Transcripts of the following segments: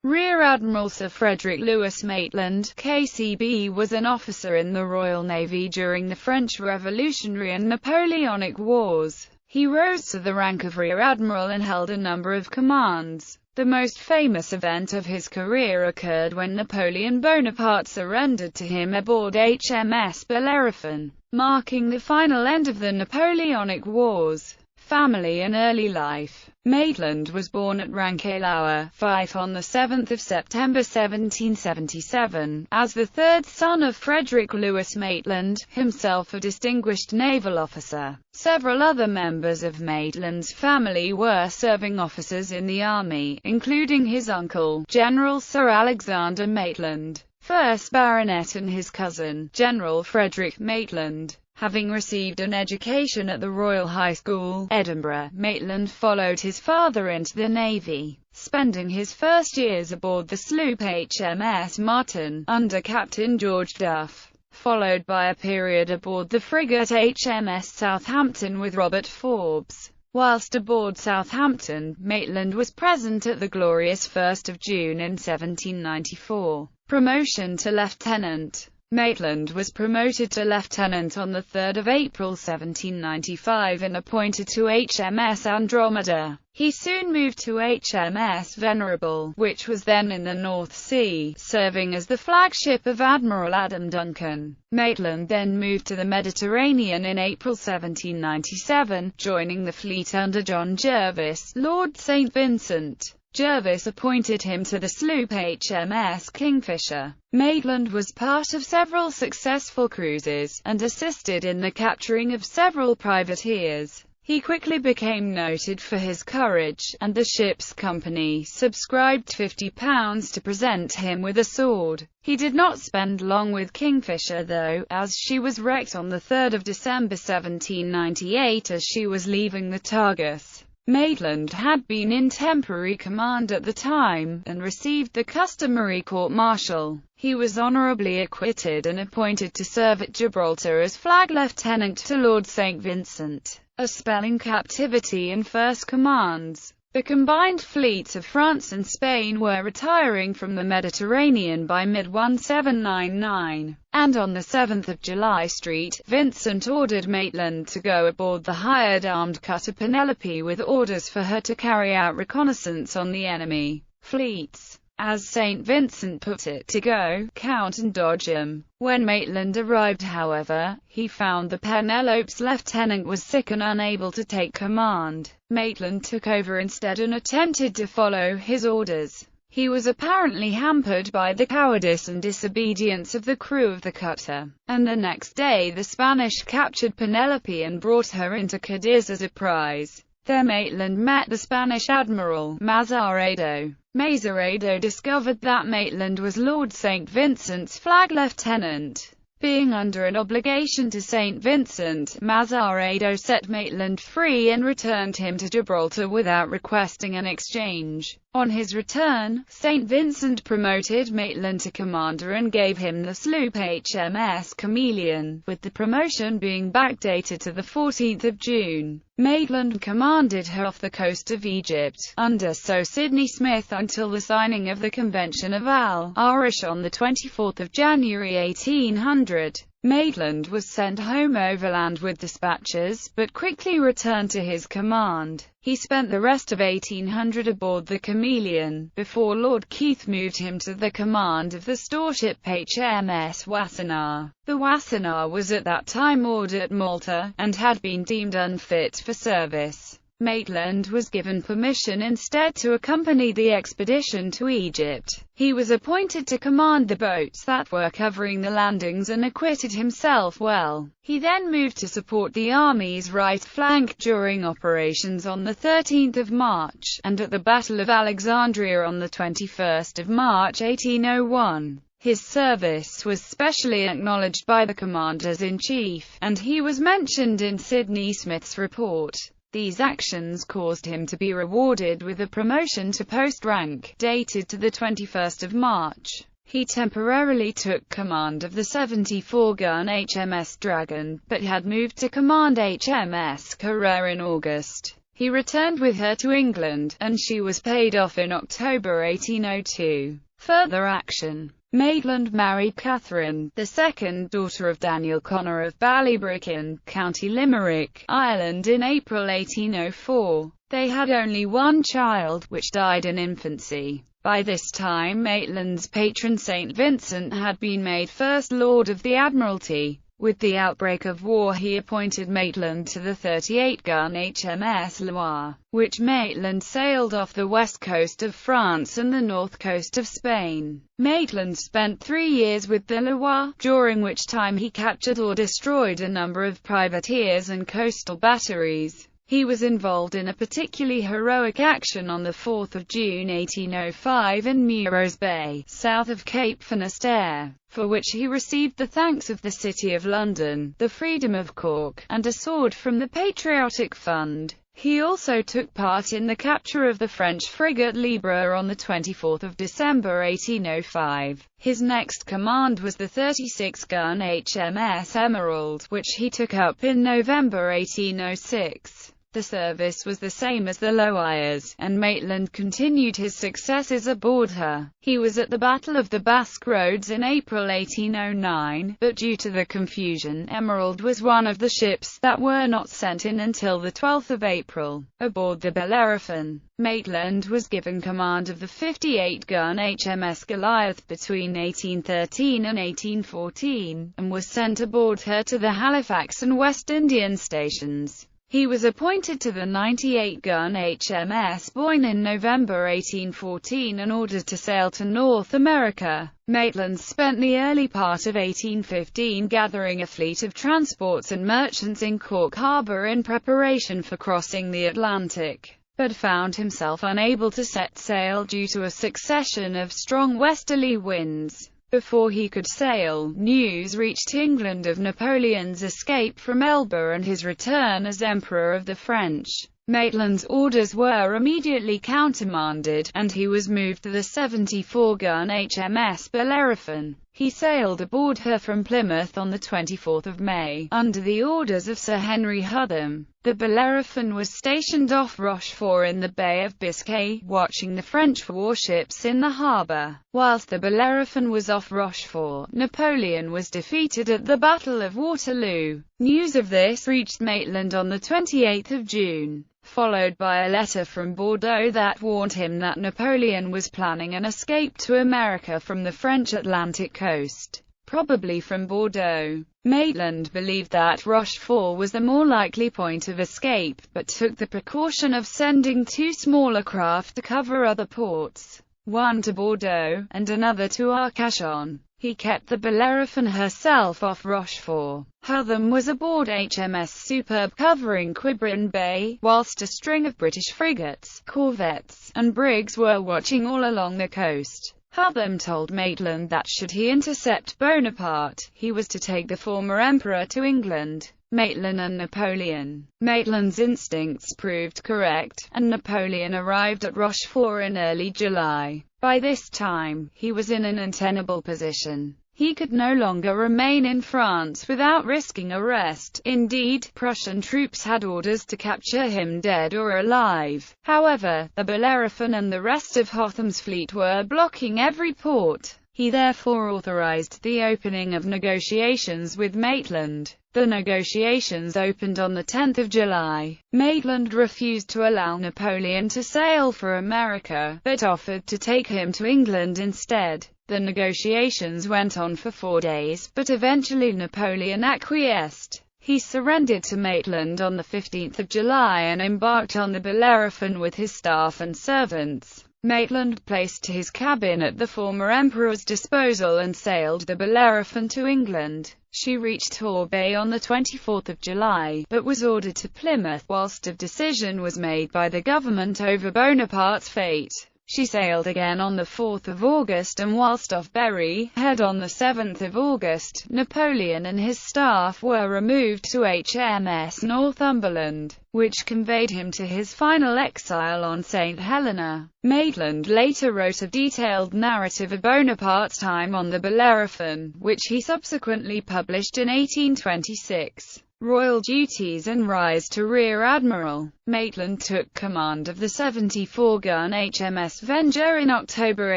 Rear Admiral Sir Frederick Louis Maitland, KCB, was an officer in the Royal Navy during the French Revolutionary and Napoleonic Wars. He rose to the rank of Rear Admiral and held a number of commands. The most famous event of his career occurred when Napoleon Bonaparte surrendered to him aboard HMS Bellerophon, marking the final end of the Napoleonic Wars. Family and early life. Maitland was born at Ranelagh, Fife on 7 September 1777, as the third son of Frederick Louis Maitland, himself a distinguished naval officer. Several other members of Maitland's family were serving officers in the army, including his uncle, General Sir Alexander Maitland, 1st Baronet, and his cousin, General Frederick Maitland. Having received an education at the Royal High School, Edinburgh, Maitland followed his father into the Navy, spending his first years aboard the sloop HMS Martin, under Captain George Duff, followed by a period aboard the frigate HMS Southampton with Robert Forbes. Whilst aboard Southampton, Maitland was present at the glorious 1st of June in 1794. Promotion to lieutenant. Maitland was promoted to lieutenant on 3 April 1795 and appointed to HMS Andromeda. He soon moved to HMS Venerable, which was then in the North Sea, serving as the flagship of Admiral Adam Duncan. Maitland then moved to the Mediterranean in April 1797, joining the fleet under John Jervis, Lord St. Vincent. Jervis appointed him to the sloop HMS Kingfisher. Maitland was part of several successful cruises, and assisted in the capturing of several privateers. He quickly became noted for his courage, and the ship's company subscribed £50 to present him with a sword. He did not spend long with Kingfisher though, as she was wrecked on 3 December 1798 as she was leaving the Tagus. Maitland had been in temporary command at the time, and received the customary court-martial. He was honourably acquitted and appointed to serve at Gibraltar as flag lieutenant to Lord St. Vincent, a spell in captivity and first commands. The combined fleets of France and Spain were retiring from the Mediterranean by mid-1799, and on 7 July St. Vincent ordered Maitland to go aboard the hired armed cutter Penelope with orders for her to carry out reconnaissance on the enemy fleets. As St. Vincent put it, to go, count and dodge 'em. When Maitland arrived, however, he found the Penelope's lieutenant was sick and unable to take command. Maitland took over instead and attempted to follow his orders. He was apparently hampered by the cowardice and disobedience of the crew of the cutter, and the next day the Spanish captured Penelope and brought her into Cadiz as a prize. There Maitland met the Spanish admiral, Mazarredo. Mazarredo discovered that Maitland was Lord St. Vincent's flag lieutenant. Being under an obligation to St. Vincent, Mazarredo set Maitland free and returned him to Gibraltar without requesting an exchange. On his return, St. Vincent promoted Maitland to commander and gave him the sloop HMS Chameleon, with the promotion being backdated to 14 June. Maitland commanded her off the coast of Egypt, under Sir Sidney Smith until the signing of the Convention of Al-Arish on 24 January 1800. Maitland was sent home overland with dispatches, but quickly returned to his command. He spent the rest of 1800 aboard the Chameleon, before Lord Keith moved him to the command of the storeship HMS Wassenaar. The Wassenaar was at that time moored at Malta, and had been deemed unfit for service. Maitland was given permission instead to accompany the expedition to Egypt. He was appointed to command the boats that were covering the landings and acquitted himself well. He then moved to support the army's right flank during operations on 13 March, and at the Battle of Alexandria on 21 March 1801. His service was specially acknowledged by the commanders-in-chief, and he was mentioned in Sidney Smith's report. These actions caused him to be rewarded with a promotion to post rank, dated to 21 March. He temporarily took command of the 74-gun HMS Dragon, but had moved to command HMS Carrera in August. He returned with her to England, and she was paid off in October 1802. Further action. Maitland married Catherine, the second daughter of Daniel Connor of Ballybricken, County Limerick, Ireland, in April 1804. They had only one child, which died in infancy. By this time Maitland's patron St. Vincent had been made First Lord of the Admiralty. With the outbreak of war he appointed Maitland to the 38-gun HMS Loire, which Maitland sailed off the west coast of France and the north coast of Spain. Maitland spent 3 years with the Loire, during which time he captured or destroyed a number of privateers and coastal batteries. He was involved in a particularly heroic action on 4 June 1805 in Muros Bay, south of Cape Finisterre, for which he received the thanks of the City of London, the Freedom of Cork, and a sword from the Patriotic Fund. He also took part in the capture of the French frigate Libre on 24 December 1805. His next command was the 36-gun HMS Emerald, which he took up in November 1806. The service was the same as the Loire's, and Maitland continued his successes aboard her. He was at the Battle of the Basque Roads in April 1809, but due to the confusion, Emerald was one of the ships that were not sent in until the 12th of April. Aboard the Bellerophon, Maitland was given command of the 58-gun HMS Goliath between 1813 and 1814, and was sent aboard her to the Halifax and West Indian stations. He was appointed to the 98-gun HMS Boyne in November 1814 and ordered to sail to North America. Maitland spent the early part of 1815 gathering a fleet of transports and merchants in Cork Harbour in preparation for crossing the Atlantic, but found himself unable to set sail due to a succession of strong westerly winds. Before he could sail, news reached England of Napoleon's escape from Elba and his return as Emperor of the French. Maitland's orders were immediately countermanded, and he was moved to the 74-gun HMS Bellerophon. He sailed aboard her from Plymouth on 24 May, under the orders of Sir Henry Hotham. The Bellerophon was stationed off Rochefort in the Bay of Biscay, watching the French warships in the harbour. Whilst the Bellerophon was off Rochefort, Napoleon was defeated at the Battle of Waterloo. News of this reached Maitland on 28 June. Followed by a letter from Bordeaux that warned him that Napoleon was planning an escape to America from the French Atlantic coast, probably from Bordeaux. Maitland believed that Rochefort was the more likely point of escape, but took the precaution of sending 2 smaller craft to cover other ports, one to Bordeaux, and another to Arcachon. He kept the Bellerophon herself off Rochefort. Hotham was aboard HMS Superb covering Quiberon Bay, whilst a string of British frigates, corvettes, and brigs were watching all along the coast. Hotham told Maitland that should he intercept Bonaparte, he was to take the former emperor to England. Maitland and Napoleon. Maitland's instincts proved correct, and Napoleon arrived at Rochefort in early July. By this time, he was in an untenable position. He could no longer remain in France without risking arrest. Indeed, Prussian troops had orders to capture him dead or alive. However, the Bellerophon and the rest of Hotham's fleet were blocking every port. He therefore authorized the opening of negotiations with Maitland. The negotiations opened on 10 July. Maitland refused to allow Napoleon to sail for America, but offered to take him to England instead. The negotiations went on for 4 days, but eventually Napoleon acquiesced. He surrendered to Maitland on 15 July and embarked on the Bellerophon with his staff and servants. Maitland placed his cabin at the former emperor's disposal and sailed the Bellerophon to England. She reached Torbay on 24 July, but was ordered to Plymouth whilst a decision was made by the government over Bonaparte's fate. She sailed again on 4 August, and whilst off Berry Head on 7 August, Napoleon and his staff were removed to HMS Northumberland, which conveyed him to his final exile on St. Helena. Maitland later wrote a detailed narrative of Bonaparte's time on the Bellerophon, which he subsequently published in 1826. royal duties and rise to Rear Admiral. Maitland took command of the 74-gun HMS Venger in October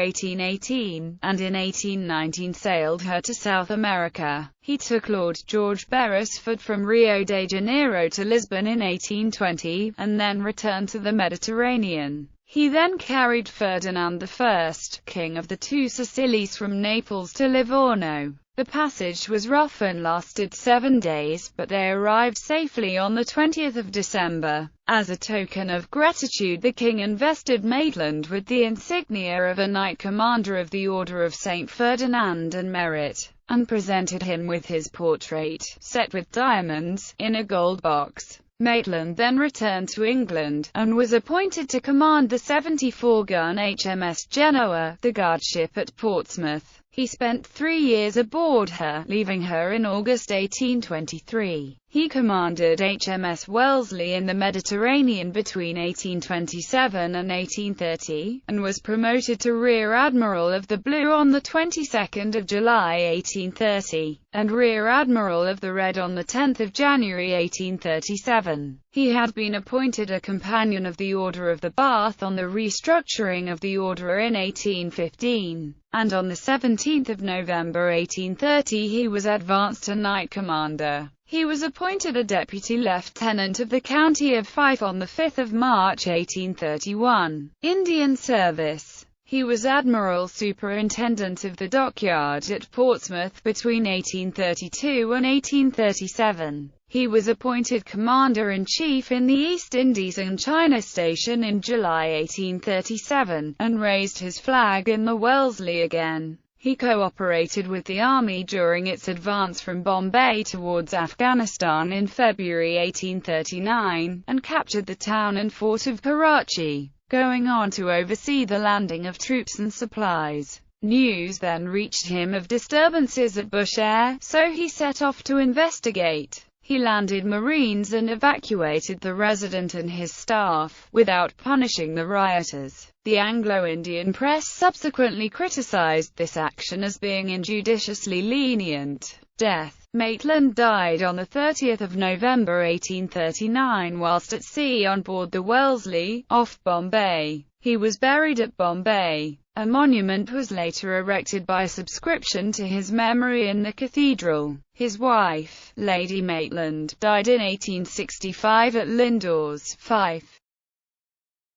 1818, and in 1819 sailed her to South America. He took Lord George Beresford from Rio de Janeiro to Lisbon in 1820, and then returned to the Mediterranean. He then carried Ferdinand I, King of the Two Sicilies, from Naples to Livorno. The passage was rough and lasted 7 days, but they arrived safely on the 20th of December. As a token of gratitude, the king invested Maitland with the insignia of a Knight Commander of the Order of St. Ferdinand and Merit, and presented him with his portrait, set with diamonds, in a gold box. Maitland then returned to England, and was appointed to command the 74-gun HMS Genoa, the guardship at Portsmouth. He spent 3 years aboard her, leaving her in August 1823. He commanded HMS Wellesley in the Mediterranean between 1827 and 1830, and was promoted to Rear Admiral of the Blue on the 22nd of July 1830, and Rear Admiral of the Red on the 10th of January 1837. He had been appointed a Companion of the Order of the Bath on the restructuring of the order in 1815, and on the 17th of November 1830 he was advanced to Knight Commander. He was appointed a Deputy Lieutenant of the County of Fife on the 5th of March 1831. Indian Service. He was Admiral Superintendent of the Dockyard at Portsmouth between 1832 and 1837. He was appointed Commander-in-Chief in the East Indies and China Station in July 1837, and raised his flag in the Wellesley again. He cooperated with the army during its advance from Bombay towards Afghanistan in February 1839, and captured the town and fort of Karachi, going on to oversee the landing of troops and supplies. News then reached him of disturbances at Bushehr, so he set off to investigate. He landed Marines and evacuated the resident and his staff, without punishing the rioters. The Anglo-Indian press subsequently criticized this action as being injudiciously lenient. Death. Maitland died on the 30th of November 1839 whilst at sea on board the Wellesley, off Bombay. He was buried at Bombay. A monument was later erected by subscription to his memory in the cathedral. His wife, Lady Maitland, died in 1865 at Lindores, Fife.